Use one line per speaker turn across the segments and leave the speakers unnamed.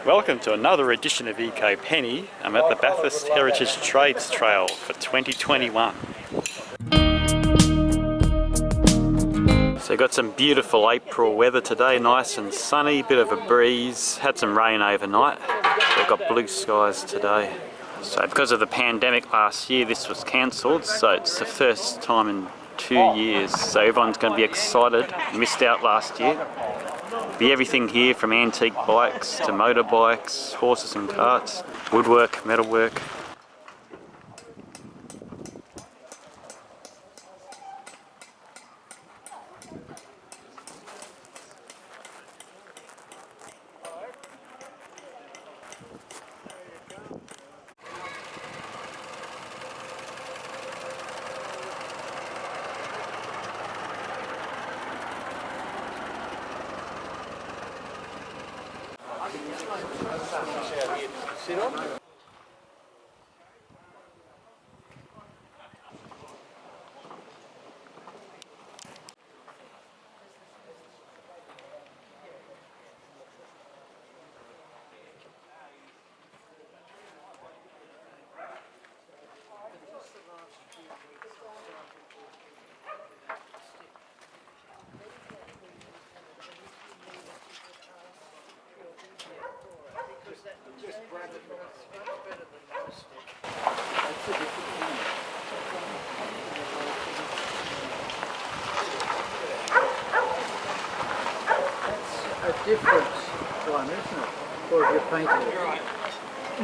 Welcome to another edition of ecopenny. I'm at the Bathurst Heritage Trades Trail for 2021. So got some beautiful April weather today, nice and sunny, bit of a breeze, had some rain overnight. We've got blue skies today. So because of the pandemic last year, this was cancelled, so it's the first time in 2 years. So everyone's going to be excited, missed out last year. Be everything here from antique bikes to motorbikes, horses and carts, woodwork, metalwork.
Sit on.
A different one, isn't it? Or have you painted it?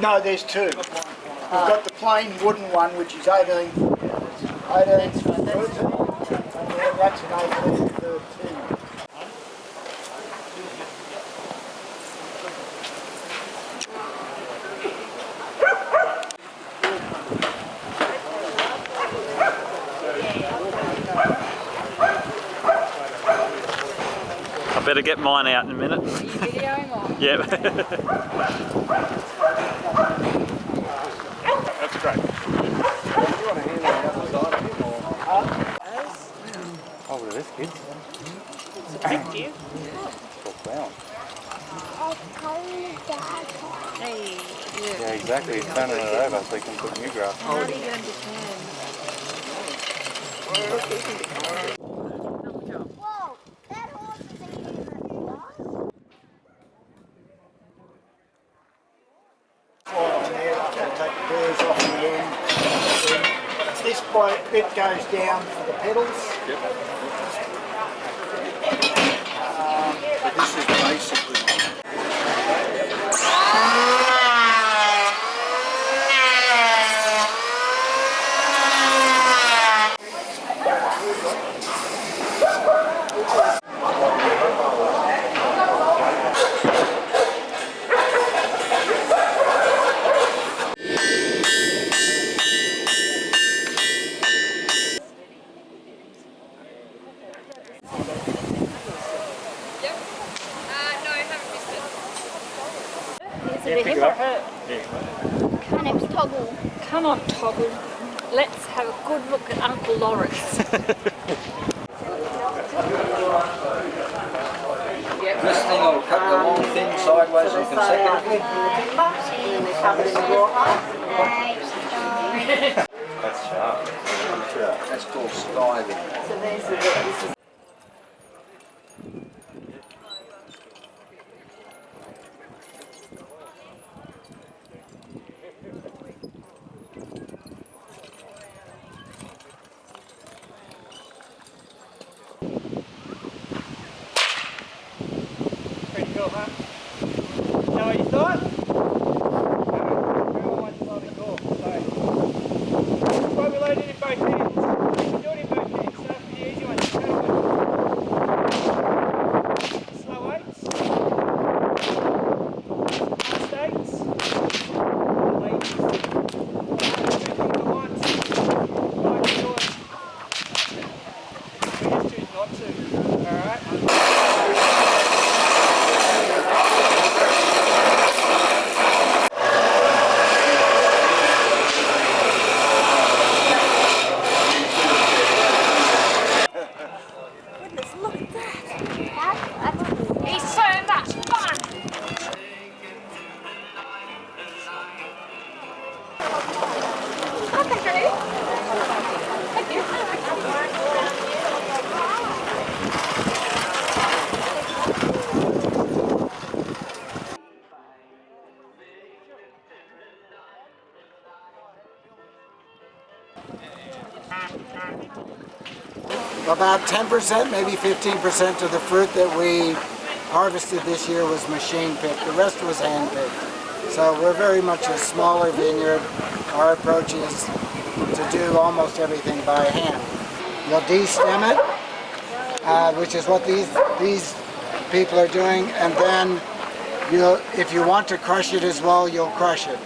No, there's two. We've got the plain wooden one, which is 18 foot, and then that's an 18-13.
I better get mine out in a minute.
Are you videoing or?
Yeah.
That's great. You want to hand that other side of him or?
Oh, look at this, kids.
It's a big deal.
It's all brown.
Hey,
Yeah, exactly. He's turning it over so he can put new grass.
how do you understand?
On there, take the burrs off the end. This bit goes down for the pedals.
Yep.
But this is basically.
Cannot toggle.
Cannot toggle. Let's have a good look at Uncle Lawrence.
This thing will cut the long thing sideways and consecutively.
That's sharp.
That's called skiving.
Pretty cool, huh? Know what you thought? Why we loaded in both hands? We do it in both hands, so that's the easy one. About 10%, maybe 15% of the fruit that we harvested this year was machine picked. The rest was hand picked. So we're very much a smaller vineyard. Our approach is to do almost everything by hand. You'll de-stem it, which is what these people are doing, and then if you want to crush it as well, you'll crush it.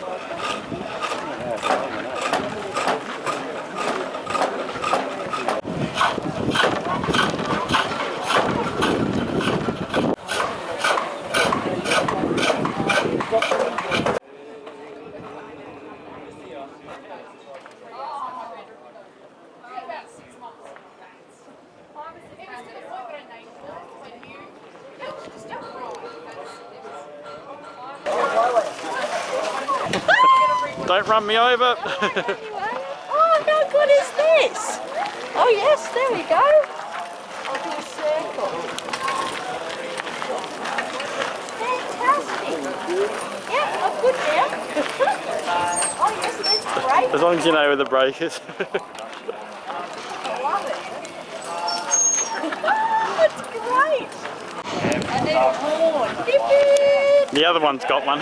Don't run me over.
Oh, how good is this? Oh yes, there we go. I'll do a circle. Fantastic. Yeah, I'm good now. Oh yes, that's great.
As long as you know where the break is.
I love it. That's great. And then a horn. Beep, beep.
The other one's got one.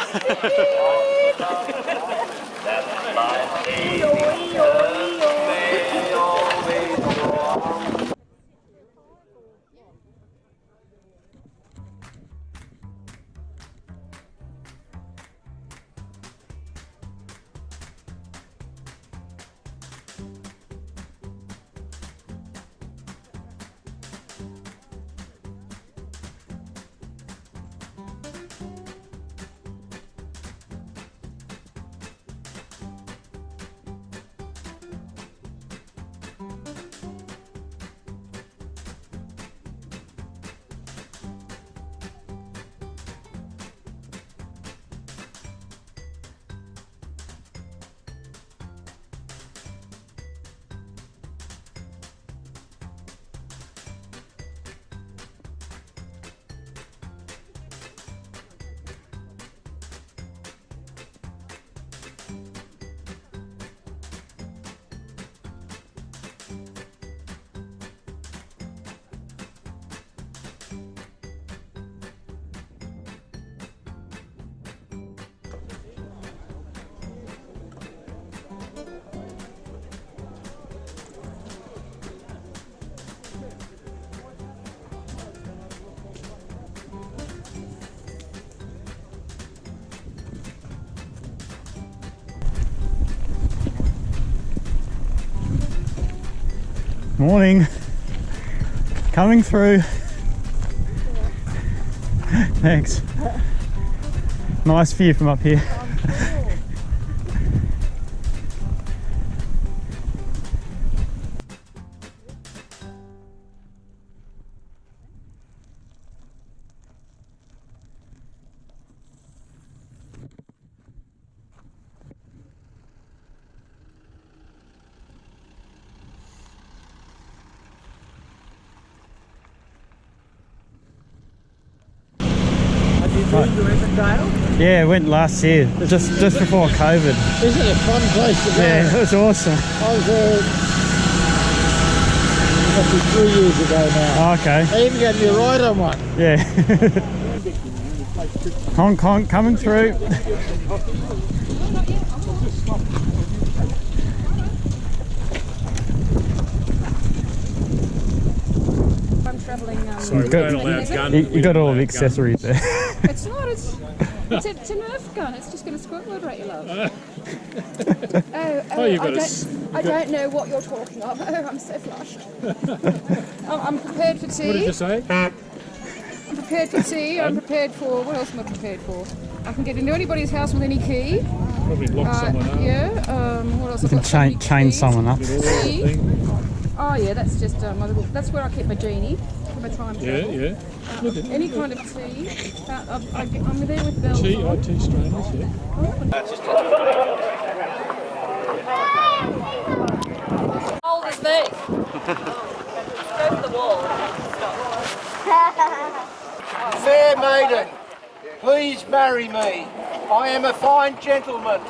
Morning. Coming through. Thanks. Nice view from up here. Yeah, went last year, just before COVID.
Isn't it a fun place to go?
Yeah, it was awesome.
I was there must be 3 years ago now.
Oh, okay.
I even gave you a ride on one.
Yeah. Hong Kong coming through.
I'm travelling.
You got all the accessories there.
It's not. It's a Nerf gun. It's just going to squirt water at you, love. I don't know what you're talking of. Oh, I'm so flushed. I'm prepared for tea.
What did you say?
I'm prepared for tea. I'm prepared for... What else am I prepared for? I can get into anybody's house with any key.
Probably lock someone up.
Yeah. What else?
You can chain someone up.
Tea. Oh yeah, that's just my little... That's where I keep my genie for my time travel.
Yeah.
Any kind of tea. I'm there with bells.
Tea strainers, yeah.
Old as me. Go for the wall.
Fair maiden, please marry me. I am a fine gentleman.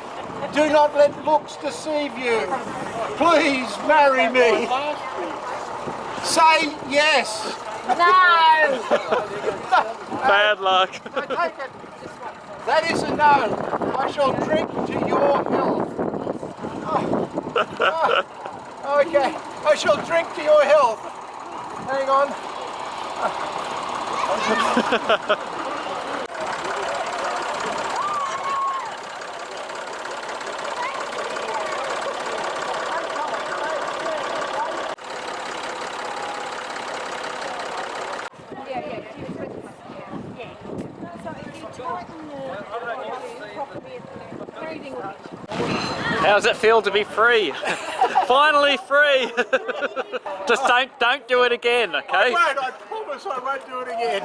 Do not let looks deceive you. Please marry me.
Say yes.
No!
Bad luck.
I take it. That is a no. I shall drink to your health. Okay. I shall drink to your health. Hang on.
How does it feel to be free? Finally free! Just don't do it again, okay?
I promise I won't do it again.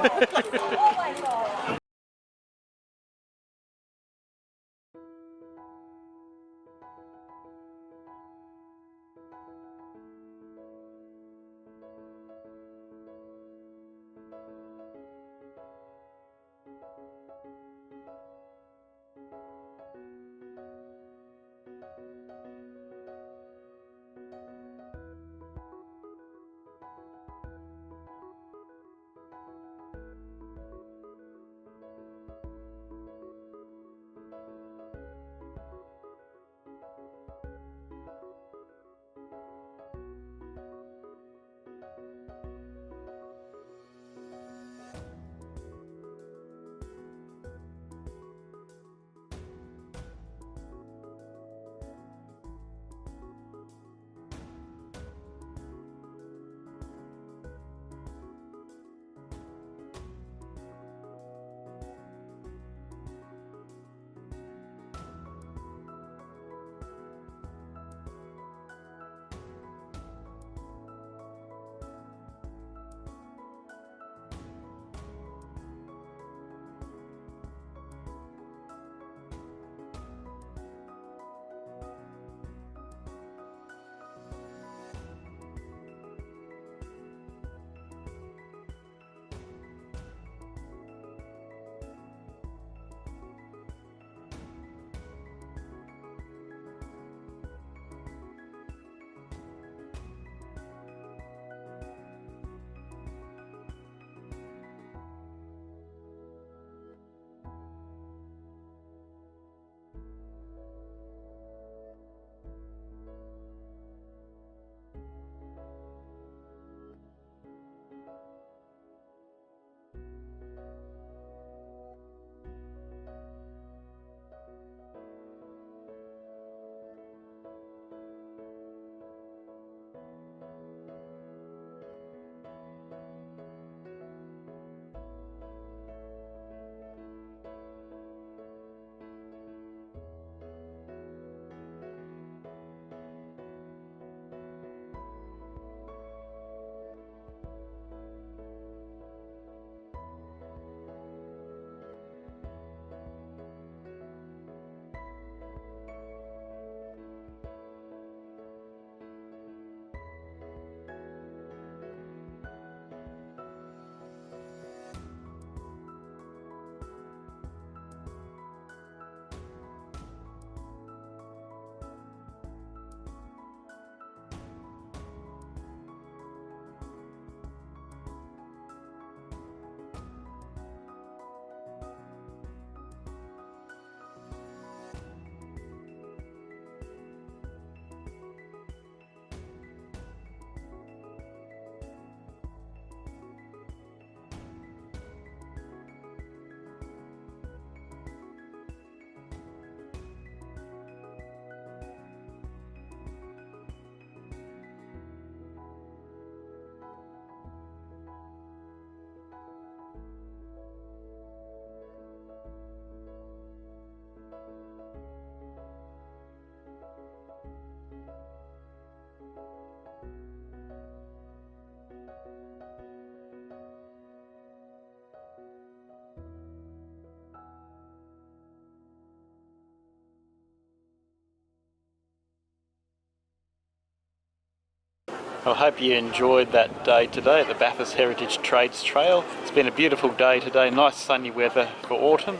I hope you enjoyed that day today at the Bathurst Heritage Trades Trail. It's been a beautiful day today, nice sunny weather for autumn,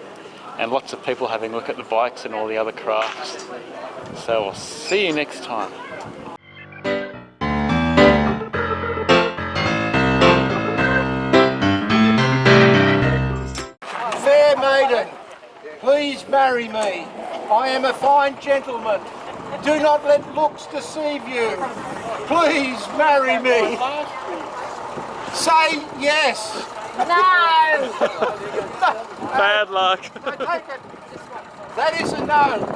and lots of people having a look at the bikes and all the other crafts. So I'll see you next time.
Please marry me. I am a fine gentleman. Do not let looks deceive you. Please marry me. Say yes.
No!
Bad luck.
I take it. That is a no.